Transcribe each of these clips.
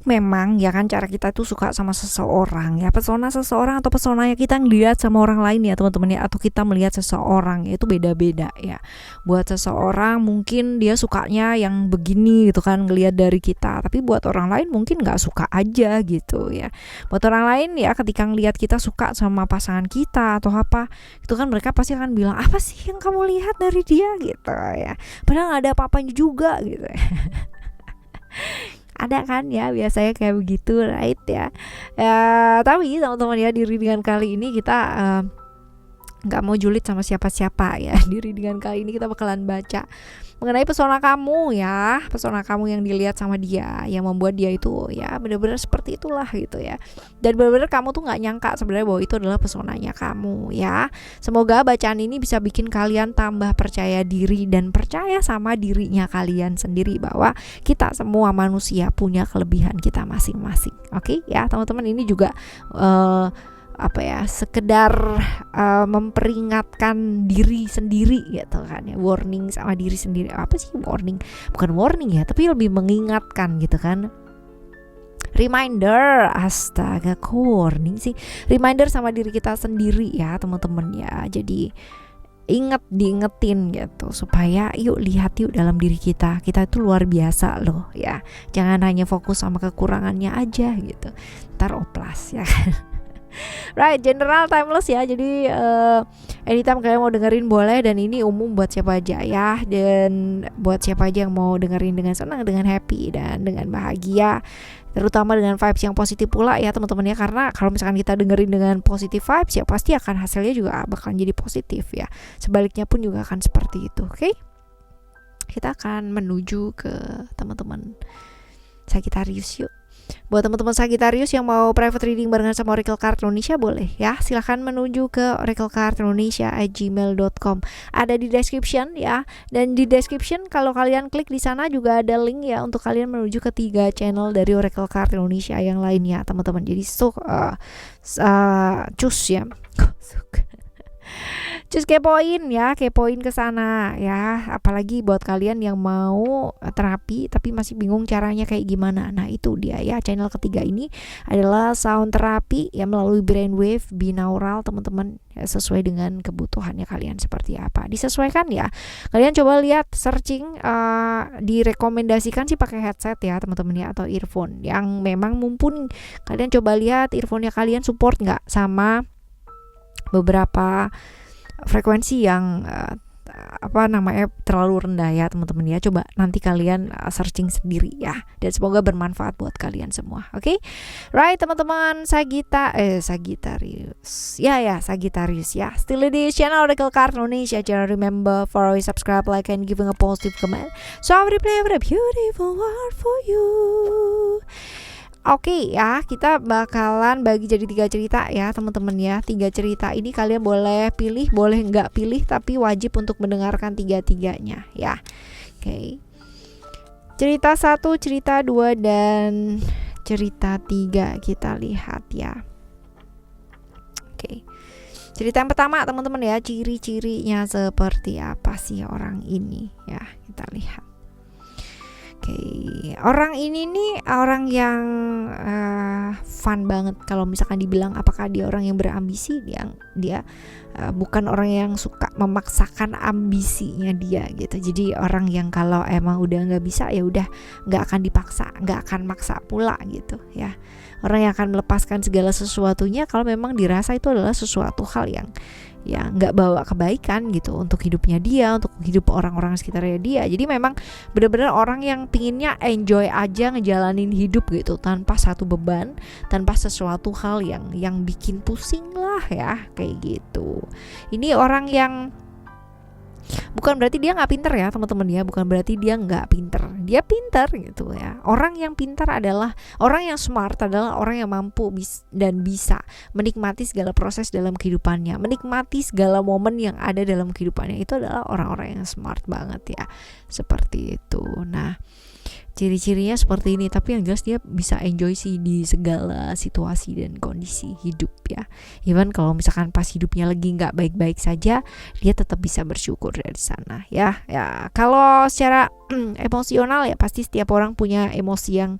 memang ya kan cara kita tuh suka sama seseorang ya, pesona seseorang atau pesona yang kita ngeliat sama orang lain ya teman-teman ya, atau kita melihat seseorang ya, itu beda-beda ya. Buat seseorang mungkin dia sukanya yang begini gitu kan ngelihat dari kita, tapi buat orang lain mungkin nggak suka aja gitu ya. Buat orang lain ya ketika ngelihat kita suka sama pasangan kita atau apa, itu kan mereka pasti akan bilang apa sih yang kamu lihat dari dia gitu ya, padahal nggak ada apa-apanya juga gitu ya. Ada kan ya biasanya kayak begitu, right ya. Tapi teman-teman ya, di readingan kali ini kita nggak mau julid sama siapa-siapa ya. Di readingan kali ini kita bakalan baca mengenai pesona kamu ya, pesona kamu yang dilihat sama dia, yang membuat dia itu ya benar-benar seperti itulah gitu ya. Dan benar-benar kamu tuh nggak nyangka sebenarnya bahwa itu adalah pesonanya kamu ya. Semoga bacaan ini bisa bikin kalian tambah percaya diri dan percaya sama dirinya kalian sendiri, bahwa kita semua manusia punya kelebihan kita masing-masing. Oke ya teman-teman, ini juga sekedar memperingatkan diri sendiri gitu kan ya, warning sama diri sendiri. Apa sih warning? Bukan warning ya, tapi lebih mengingatkan gitu kan. Reminder, astaga kok warning sih, reminder sama diri kita sendiri ya teman-teman ya. Jadi diingetin gitu, supaya yuk lihat yuk dalam diri kita itu luar biasa loh ya. Jangan hanya fokus sama kekurangannya aja gitu, ntar oplas ya kan. Right, general timeless ya. Jadi anytime kalian mau dengerin boleh, dan ini umum buat siapa aja ya, dan buat siapa aja yang mau dengerin dengan senang, dengan happy, dan dengan bahagia, terutama dengan vibes yang positif pula ya teman-teman ya. Karena kalau misalkan kita dengerin dengan positif vibes ya pasti akan hasilnya juga bakal jadi positif ya. Sebaliknya pun juga akan seperti itu. Oke? Kita akan menuju ke teman-teman Sagittarius yuk. Buat teman-teman Sagittarius yang mau private reading barengan sama Oracle Card Indonesia boleh ya, silahkan menuju ke oraclecardindonesia@gmail.com, ada di description ya. Dan di description kalau kalian klik di sana juga ada link ya untuk kalian menuju ke 3 channel dari Oracle Card Indonesia yang lainnya teman-teman. Jadi cus ya Just kepoin ya, kepoin ke sana ya. Apalagi buat kalian yang mau terapi tapi masih bingung caranya kayak gimana. Nah, itu dia ya. Channel ketiga ini adalah sound terapi yang melalui brainwave binaural teman-teman ya, sesuai dengan kebutuhannya kalian seperti apa. Disesuaikan ya. Kalian coba lihat searching, direkomendasikan sih pakai headset ya teman-teman ya, atau earphone yang memang mumpuni. Kalian coba lihat earphone-nya kalian support nggak sama beberapa frekuensi yang terlalu rendah ya teman-teman ya. Coba nanti kalian searching sendiri ya, dan semoga bermanfaat buat kalian semua. Oke? Right teman-teman Sagittarius ya. Still di channel Oracle Card Indonesia. Jangan remember follow, subscribe, like, and giving a positive comment. So I will play a beautiful world for you. Oke ya, kita bakalan bagi jadi 3 cerita ya teman-teman ya. 3 cerita ini kalian boleh pilih, boleh nggak pilih, tapi wajib untuk mendengarkan 3-tiganya ya. Oke. Cerita 1, cerita 2, dan cerita 3 kita lihat ya. Oke. Cerita yang pertama teman-teman ya, ciri-cirinya seperti apa sih orang ini ya, kita lihat. Oke, orang ini nih orang yang fun banget. Kalau misalkan dibilang apakah dia orang yang berambisi, dia bukan orang yang suka memaksakan ambisinya dia gitu. Jadi orang yang kalau emang udah nggak bisa ya udah nggak akan dipaksa, nggak akan maksa pula gitu ya. Orang yang akan melepaskan segala sesuatunya kalau memang dirasa itu adalah sesuatu hal yang ya nggak bawa kebaikan gitu untuk hidupnya dia, untuk hidup orang-orang sekitarnya dia. Jadi memang benar-benar orang yang pinginnya enjoy aja ngejalanin hidup gitu, tanpa satu beban, tanpa sesuatu hal yang bikin pusing lah ya, kayak gitu. Ini orang yang bukan berarti dia nggak pinter ya teman-teman ya, bukan berarti dia nggak pinter, dia pinter gitu ya. Orang yang pintar adalah orang yang smart, adalah orang yang mampu dan bisa menikmati segala proses dalam kehidupannya, menikmati segala momen yang ada dalam kehidupannya. Itu adalah orang-orang yang smart banget ya, seperti itu. Nah, ciri-cirinya seperti ini, tapi yang jelas dia bisa enjoy sih di segala situasi dan kondisi hidup ya. Even kalau misalkan pas hidupnya lagi nggak baik-baik saja, dia tetap bisa bersyukur dari sana ya. Ya kalau secara emosional ya pasti setiap orang punya emosi yang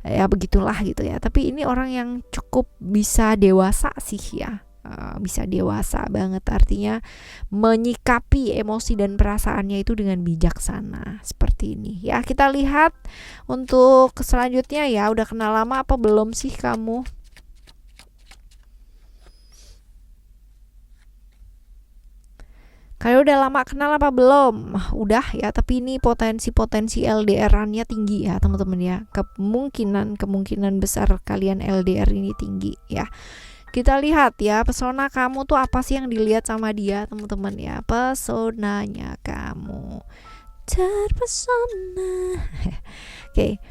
ya begitulah gitu ya. Tapi ini orang yang cukup bisa dewasa sih ya. Bisa dewasa banget, artinya menyikapi emosi dan perasaannya itu dengan bijaksana seperti ini ya. Kita lihat untuk selanjutnya ya, udah kenal lama apa belum sih kamu? Kalian udah lama kenal apa belum? Udah ya, tapi ini potensi LDR-annya tinggi ya teman-teman ya. Kemungkinan besar kalian LDR ini tinggi ya. Kita lihat ya, pesona kamu tuh apa sih yang dilihat sama dia teman-teman ya. Pesonanya kamu terpesona. Oke.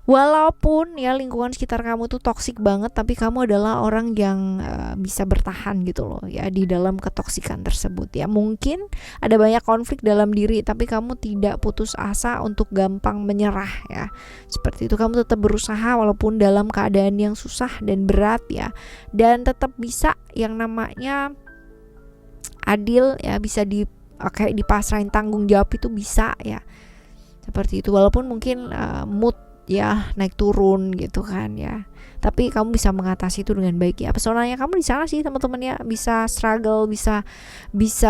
Walaupun ya lingkungan sekitar kamu tuh toksik banget, tapi kamu adalah orang yang bisa bertahan gitu loh ya di dalam ketoksikan tersebut ya. Mungkin ada banyak konflik dalam diri, tapi kamu tidak putus asa untuk gampang menyerah ya. Seperti itu, kamu tetap berusaha walaupun dalam keadaan yang susah dan berat ya. Dan tetap bisa yang namanya adil ya, bisa kayak dipasrahin tanggung jawab itu bisa ya. Seperti itu, walaupun mungkin mood ya naik turun gitu kan ya, tapi kamu bisa mengatasi itu dengan baik ya. Pesonanya kamu di sana sih teman-teman ya, bisa struggle, bisa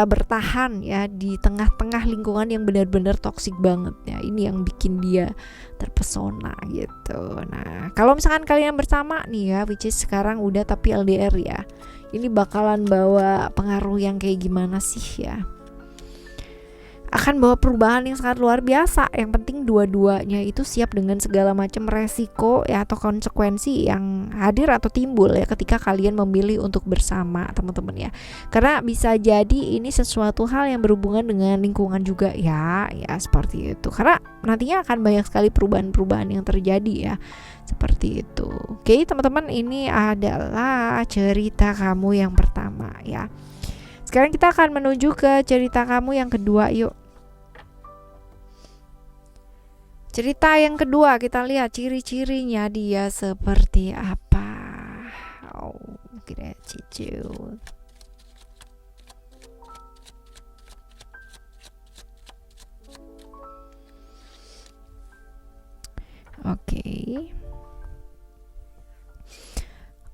bertahan ya di tengah-tengah lingkungan yang benar-benar toksik banget ya. Ini yang bikin dia terpesona gitu. Nah, kalau misalkan kalian bersama nih ya, which is sekarang udah tapi LDR ya, ini bakalan bawa pengaruh yang kayak gimana sih ya? Akan bawa perubahan yang sangat luar biasa. Yang penting dua-duanya itu siap dengan segala macam resiko ya atau konsekuensi yang hadir atau timbul ya ketika kalian memilih untuk bersama teman-teman ya. Karena bisa jadi ini sesuatu hal yang berhubungan dengan lingkungan juga ya seperti itu. Karena nantinya akan banyak sekali perubahan-perubahan yang terjadi ya. Seperti itu. Oke, teman-teman, ini adalah cerita kamu yang pertama ya. Sekarang kita akan menuju ke cerita kamu yang kedua, yuk. Cerita yang kedua, kita lihat ciri-cirinya dia seperti apa. Oh, kita cicil. Oke.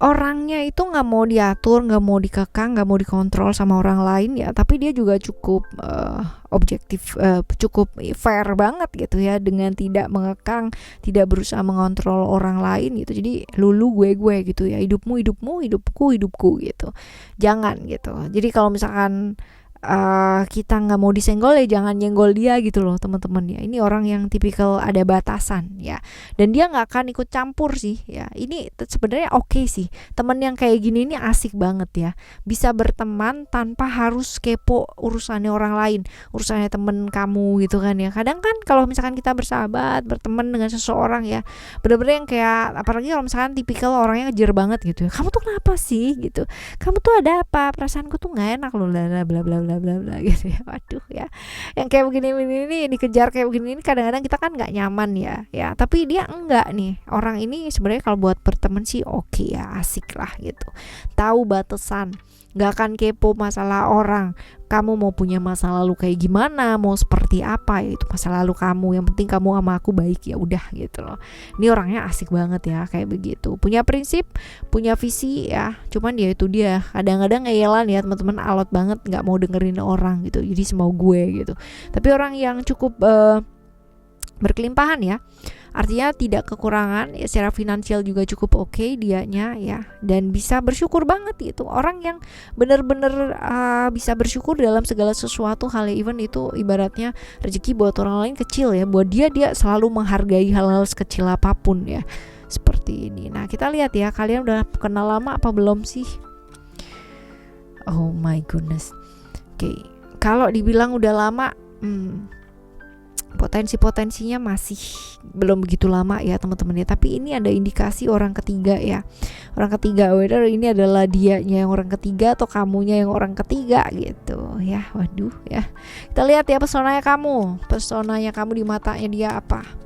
Orangnya itu nggak mau diatur, nggak mau dikekang, nggak mau dikontrol sama orang lain ya, tapi dia juga cukup objektif, cukup fair banget gitu ya, dengan tidak mengekang, tidak berusaha mengontrol orang lain gitu. Jadi lu gue gitu ya, hidupmu, hidupku gitu, jangan gitu. Jadi kalau misalkan kita nggak mau disenggol ya jangan nyenggol dia gitu loh teman-teman ya. Ini orang yang tipikal ada batasan ya, dan dia nggak akan ikut campur sih ya. Ini sebenarnya oke sih, teman yang kayak gini ini asik banget ya, bisa berteman tanpa harus kepo urusannya orang lain, urusannya temen kamu gitu kan ya. Kadang kan kalau misalkan kita bersahabat, berteman dengan seseorang ya, bener-bener yang kayak, apalagi kalau misalkan tipikal orangnya ngejer banget gitu ya, kamu tuh kenapa sih gitu, kamu tuh ada apa, perasaanku tuh nggak enak loh, bla bla bla bla bla gitu ya. Waduh ya, yang kayak begini ini dikejar kayak begini ini kadang-kadang kita kan nggak nyaman ya, tapi dia enggak nih. Orang ini sebenarnya kalau buat berteman sih oke ya, asik lah gitu, tahu batasan, nggak akan kepo masalah orang. Kamu mau punya masa lalu kayak gimana, mau seperti apa ya, itu masa lalu kamu, yang penting kamu sama aku baik ya udah gitu loh. Ini orangnya asik banget ya kayak begitu, punya prinsip, punya visi ya. Cuman dia itu dia kadang-kadang ngeyelan ya teman-teman, alot banget, nggak mau dengerin orang gitu, jadi semau gue gitu. Tapi orang yang cukup berkelimpahan ya, artinya tidak kekurangan ya, secara finansial juga cukup oke dianya ya, dan bisa bersyukur banget gitu. Orang yang benar-benar bisa bersyukur dalam segala sesuatu hal ya, even itu ibaratnya rezeki buat orang lain kecil ya, buat dia selalu menghargai hal-hal sekecil apapun ya, seperti ini. Nah, kita lihat ya, kalian udah kenal lama apa belum sih? Oh my goodness. Oke, kalau dibilang udah lama, potensinya masih belum begitu lama ya teman-teman ya, tapi ini ada indikasi orang ketiga ya. Orang ketiga, whether ini adalah dianya yang orang ketiga atau kamunya yang orang ketiga gitu ya. Waduh ya, kita lihat ya pesonanya kamu di matanya dia apa.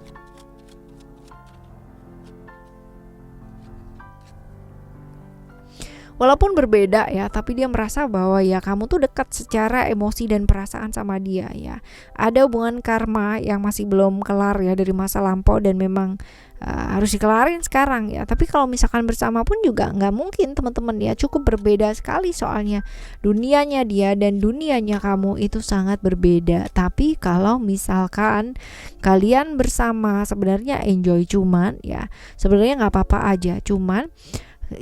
Walaupun berbeda ya, tapi dia merasa bahwa ya kamu tuh dekat secara emosi dan perasaan sama dia ya. Ada hubungan karma yang masih belum kelar ya dari masa lampau, dan memang harus dikelarin sekarang ya. Tapi kalau misalkan bersama pun juga nggak mungkin teman-teman ya, cukup berbeda sekali soalnya dunianya dia dan dunianya kamu itu sangat berbeda. Tapi kalau misalkan kalian bersama sebenarnya enjoy, cuman ya sebenarnya nggak apa-apa aja, cuman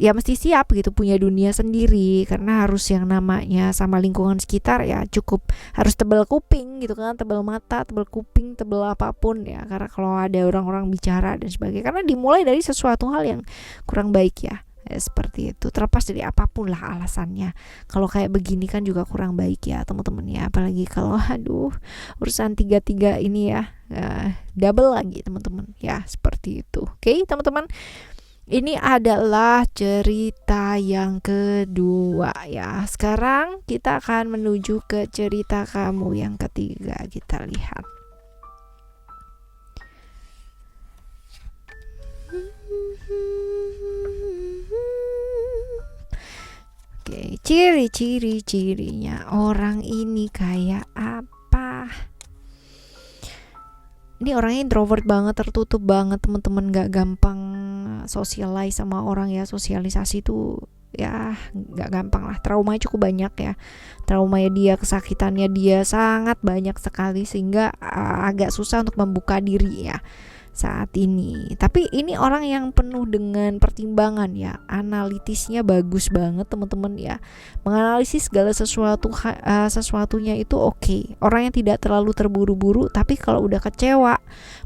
ya mesti siap gitu punya dunia sendiri, karena harus yang namanya sama lingkungan sekitar ya cukup harus tebal kuping gitu kan, tebal mata, tebal kuping, tebal apapun ya, karena kalau ada orang-orang bicara dan sebagainya, karena dimulai dari sesuatu hal yang kurang baik ya, seperti itu, terlepas dari apapun lah alasannya. Kalau kayak begini kan juga kurang baik ya teman-teman ya, apalagi kalau urusan 3-3 ini ya, double lagi teman-teman ya, seperti itu. Oke teman-teman, ini adalah cerita yang kedua ya. Sekarang kita akan menuju ke cerita kamu yang ketiga. Kita lihat. Oke, ciri-cirinya orang ini kayak apa? Ini orangnya introvert banget, tertutup banget teman-teman, gak gampang socialize sama orang ya, sosialisasi tuh ya nggak gampang lah, traumanya cukup banyak ya, traumanya dia, kesakitannya dia sangat banyak sekali, sehingga agak susah untuk membuka diri ya saat ini. Tapi ini orang yang penuh dengan pertimbangan ya, analitisnya bagus banget teman-teman ya, menganalisis segala sesuatunya itu oke. Orang yang tidak terlalu terburu-buru, tapi kalau udah kecewa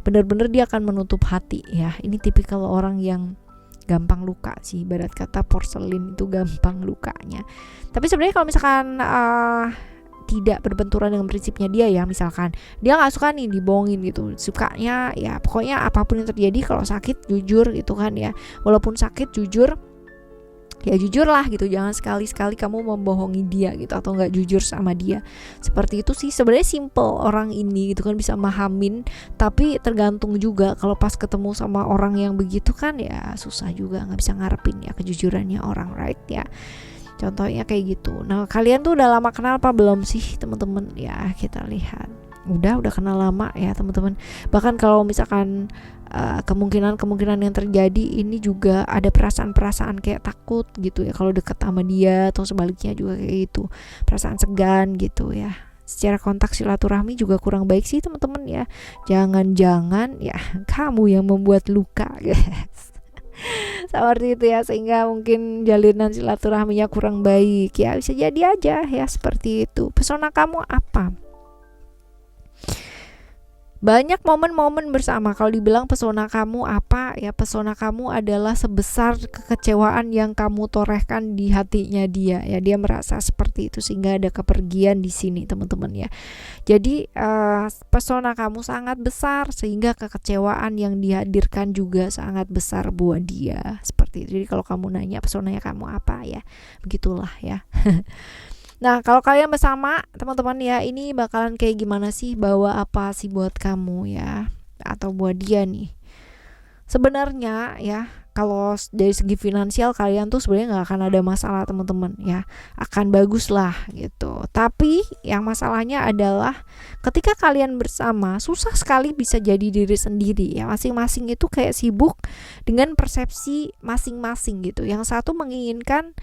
bener-bener dia akan menutup hati ya. Ini tipikal orang yang gampang luka sih, ibarat kata porselin itu gampang lukanya. Tapi sebenarnya kalau misalkan tidak berbenturan dengan prinsipnya dia ya, misalkan dia nggak suka nih dibohongin gitu, sukanya ya pokoknya apapun yang terjadi, kalau sakit jujur gitu kan ya, walaupun sakit jujur ya, jujur lah gitu, jangan sekali-sekali kamu membohongi dia gitu, atau nggak jujur sama dia. Seperti itu sih sebenarnya, simple orang ini gitu kan, bisa mahamin. Tapi tergantung juga, kalau pas ketemu sama orang yang begitu kan ya susah juga, nggak bisa ngarepin ya kejujurannya orang, right ya. Contohnya kayak gitu. Nah kalian tuh udah lama kenal apa belum sih teman-teman ya? Kita lihat. Udah kenal lama ya teman-teman. Bahkan kalau misalkan kemungkinan yang terjadi ini juga ada perasaan-perasaan kayak takut gitu ya kalau deket sama dia, atau sebaliknya juga kayak gitu, perasaan segan gitu ya. Secara kontak silaturahmi juga kurang baik sih teman-teman ya. Jangan-jangan ya kamu yang membuat luka guys. Seperti itu ya, sehingga mungkin jalinan silaturahminya kurang baik ya, bisa jadi aja ya seperti itu. Pesona kamu apa? Banyak momen-momen bersama. Kalau dibilang pesona kamu apa ya, pesona kamu adalah sebesar kekecewaan yang kamu torehkan di hatinya dia ya, dia merasa seperti itu sehingga ada kepergian di sini teman-teman ya. Jadi pesona kamu sangat besar sehingga kekecewaan yang dihadirkan juga sangat besar buat dia, seperti itu. Jadi kalau kamu nanya pesonanya kamu apa ya, begitulah ya. Nah kalau kalian bersama teman-teman ya, ini bakalan kayak gimana sih, bawa apa sih buat kamu ya, atau buat dia nih. Sebenarnya ya kalau dari segi finansial kalian tuh sebenarnya nggak akan ada masalah teman-teman ya, akan bagus lah gitu. Tapi yang masalahnya adalah ketika kalian bersama susah sekali bisa jadi diri sendiri ya, masing-masing itu kayak sibuk dengan persepsi masing-masing gitu. Yang satu menginginkan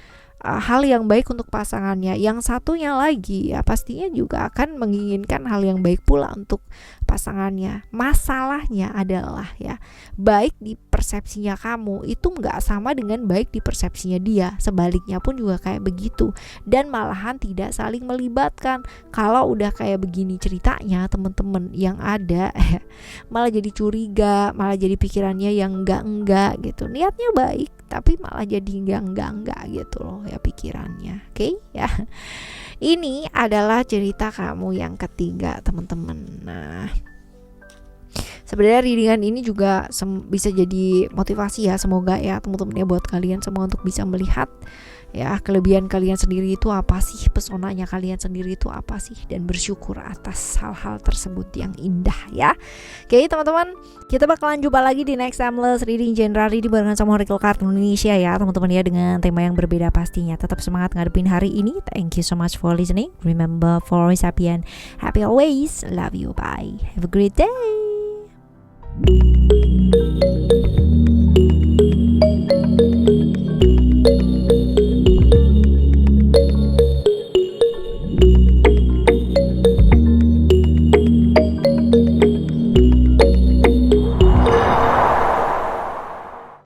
hal yang baik untuk pasangannya, yang satunya lagi ya pastinya juga akan menginginkan hal yang baik pula untuk pasangannya. Masalahnya adalah ya, baik di persepsinya kamu itu nggak sama dengan baik di persepsinya dia, sebaliknya pun juga kayak begitu, dan malahan tidak saling melibatkan. Kalau udah kayak begini ceritanya teman-teman, yang ada malah jadi curiga, malah jadi pikirannya yang enggak gitu, niatnya baik tapi malah jadi enggak gitu loh ya pikirannya. Oke ya, ini adalah cerita kamu yang ketiga teman-teman. Nah sebenarnya readingan ini juga bisa jadi motivasi ya, semoga ya teman-teman ya, buat kalian semua untuk bisa melihat ya kelebihan kalian sendiri itu apa sih, pesonanya kalian sendiri itu apa sih, dan bersyukur atas hal-hal tersebut yang indah ya. Oke teman-teman, kita bakalan jumpa lagi di next timeless reading general reading barengan sama Oracle Card Indonesia ya teman-teman ya, dengan tema yang berbeda pastinya. Tetap semangat ngadepin hari ini. Thank you so much for listening. Remember, for always happy and happy always. Love you, bye, have a great day.